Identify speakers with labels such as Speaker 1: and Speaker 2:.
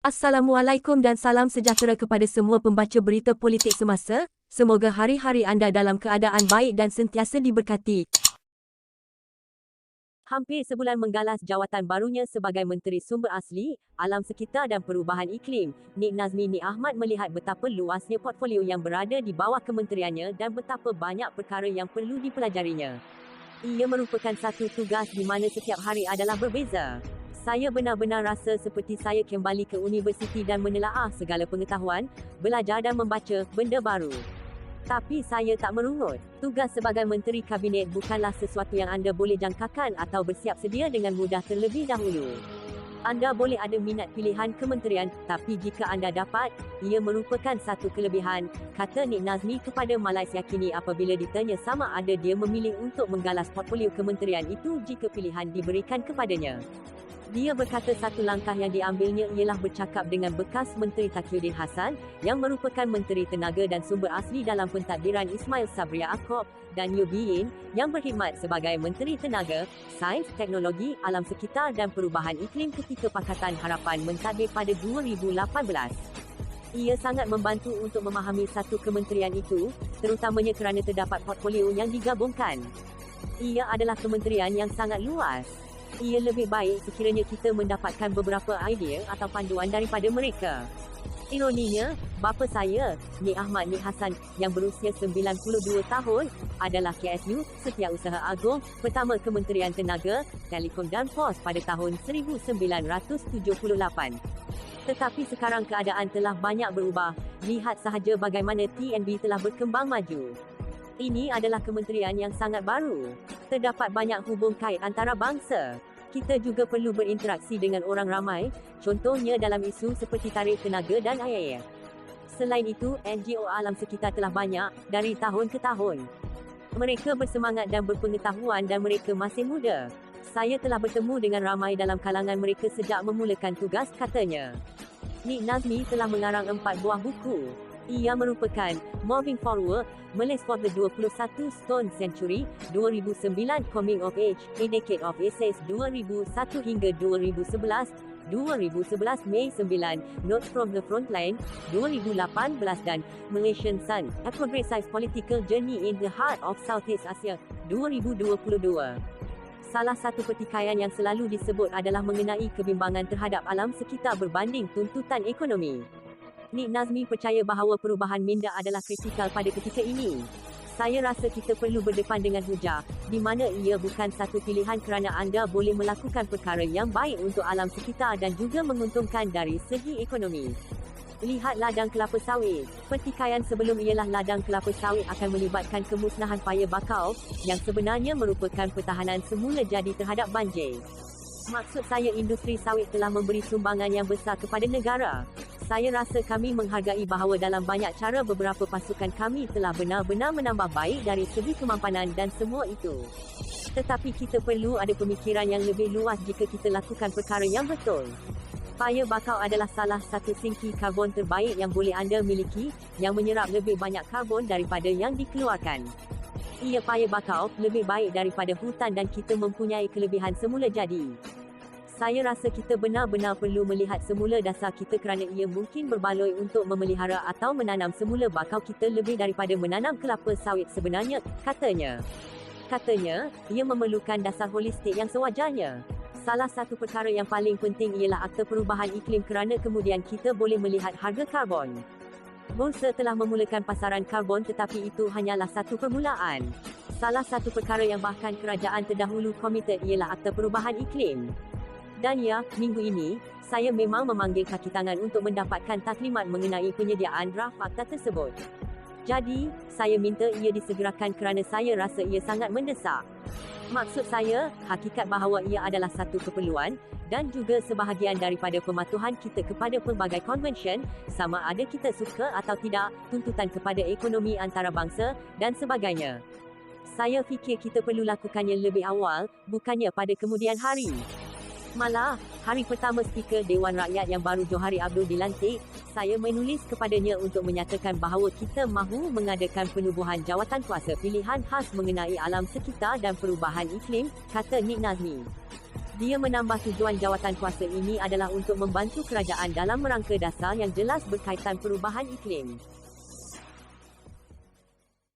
Speaker 1: Assalamualaikum dan salam sejahtera kepada semua pembaca berita politik semasa. Semoga hari-hari anda dalam keadaan baik dan sentiasa diberkati. Hampir sebulan menggalas jawatan barunya sebagai Menteri Sumber Asli, Alam Sekitar dan Perubahan Iklim, Nik Nazmi Nik Ahmad melihat betapa luasnya portfolio yang berada di bawah kementeriannya dan betapa banyak perkara yang perlu dipelajarinya. Ia merupakan satu tugas di mana setiap hari adalah berbeza. Saya benar-benar rasa seperti saya kembali ke universiti dan menelaah segala pengetahuan, belajar dan membaca benda baru. Tapi saya tak merungut. Tugas sebagai Menteri Kabinet bukanlah sesuatu yang anda boleh jangkakan atau bersiap sedia dengan mudah terlebih dahulu. Anda boleh ada minat pilihan kementerian, tapi jika anda dapat, ia merupakan satu kelebihan, kata Nik Nazmi kepada Malaysia Kini apabila ditanya sama ada dia memilih untuk menggalas portfolio kementerian itu jika pilihan diberikan kepadanya. Dia berkata satu langkah yang diambilnya ialah bercakap dengan bekas Menteri Taqiyuddin Hassan yang merupakan Menteri Tenaga dan Sumber Asli dalam pentadbiran Ismail Sabri Yaakob dan Yubiin yang berkhidmat sebagai Menteri Tenaga, Sains, Teknologi, Alam Sekitar dan Perubahan Iklim ketika Pakatan Harapan mentadbir pada 2018. Ia sangat membantu untuk memahami satu kementerian itu, terutamanya kerana terdapat portfolio yang digabungkan. Ia adalah kementerian yang sangat luas. Ia lebih baik sekiranya kita mendapatkan beberapa idea atau panduan daripada mereka. Ironinya, bapa saya, Nik Ahmad Nik Hassan, yang berusia 92 tahun, adalah KSU, Setiausaha Agong, pertama Kementerian Tenaga, Telekom dan Pos pada tahun 1978. Tetapi sekarang keadaan telah banyak berubah, lihat sahaja bagaimana TNB telah berkembang maju. Ini adalah kementerian yang sangat baru. Terdapat banyak hubung kait antara bangsa. Kita juga perlu berinteraksi dengan orang ramai, contohnya dalam isu seperti tarikh tenaga dan air. Selain itu, NGO alam sekitar telah banyak, dari tahun ke tahun. Mereka bersemangat dan berpengetahuan dan mereka masih muda. Saya telah bertemu dengan ramai dalam kalangan mereka sejak memulakan tugas, katanya. Nik Nazmi telah mengarang 4 buah buku. Ia merupakan Moving Forward, Malaysia for the 21 Stone Century, 2009 Coming of Age, A Decade of Essays 2001 hingga 2011, 2011 Mei 9, Notes from the Frontline, 2018 dan Malaysian Sun, A Progressive Political Journey in the Heart of Southeast Asia, 2022. Salah satu pertikaian yang selalu disebut adalah mengenai kebimbangan terhadap alam sekitar berbanding tuntutan ekonomi. Nik Nazmi percaya bahawa perubahan minda adalah kritikal pada ketika ini. Saya rasa kita perlu berdepan dengan hujah, di mana ia bukan satu pilihan kerana anda boleh melakukan perkara yang baik untuk alam sekitar dan juga menguntungkan dari segi ekonomi. Lihat ladang kelapa sawit. Pertikaian sebelum ialah ladang kelapa sawit akan melibatkan kemusnahan paya bakau, yang sebenarnya merupakan pertahanan semula jadi terhadap banjir. Maksud saya industri sawit telah memberi sumbangan yang besar kepada negara. Saya rasa kami menghargai bahawa dalam banyak cara beberapa pasukan kami telah benar-benar menambah baik dari segi kemampanan dan semua itu. Tetapi kita perlu ada pemikiran yang lebih luas jika kita lakukan perkara yang betul. Paya bakau adalah salah satu singki karbon terbaik yang boleh anda miliki, yang menyerap lebih banyak karbon daripada yang dikeluarkan. Ia paya bakau lebih baik daripada hutan dan kita mempunyai kelebihan semula jadi. Saya rasa kita benar-benar perlu melihat semula dasar kita kerana ia mungkin berbaloi untuk memelihara atau menanam semula bakau kita lebih daripada menanam kelapa sawit sebenarnya, katanya. Katanya, ia memerlukan dasar holistik yang sewajarnya. Salah satu perkara yang paling penting ialah Akta Perubahan Iklim kerana kemudian kita boleh melihat harga karbon. Bursa telah memulakan pasaran karbon tetapi itu hanyalah satu permulaan. Salah satu perkara yang bahkan kerajaan terdahulu komited ialah Akta Perubahan Iklim. Dan ya, minggu ini, saya memang memanggil kaki tangan untuk mendapatkan taklimat mengenai penyediaan draft akta tersebut. Jadi, saya minta ia disegerakan kerana saya rasa ia sangat mendesak. Maksud saya, hakikat bahawa ia adalah satu keperluan, dan juga sebahagian daripada pematuhan kita kepada pelbagai konvensyen, sama ada kita suka atau tidak, tuntutan kepada ekonomi antarabangsa, dan sebagainya. Saya fikir kita perlu lakukannya lebih awal, bukannya pada kemudian hari. Malah, hari pertama Speaker Dewan Rakyat yang baru Johari Abdul dilantik, saya menulis kepadanya untuk menyatakan bahawa kita mahu mengadakan penubuhan jawatan kuasa pilihan khas mengenai alam sekitar dan perubahan iklim, kata Nik Nazmi. Dia menambah tujuan jawatan kuasa ini adalah untuk membantu kerajaan dalam merangka dasar yang jelas berkaitan perubahan iklim.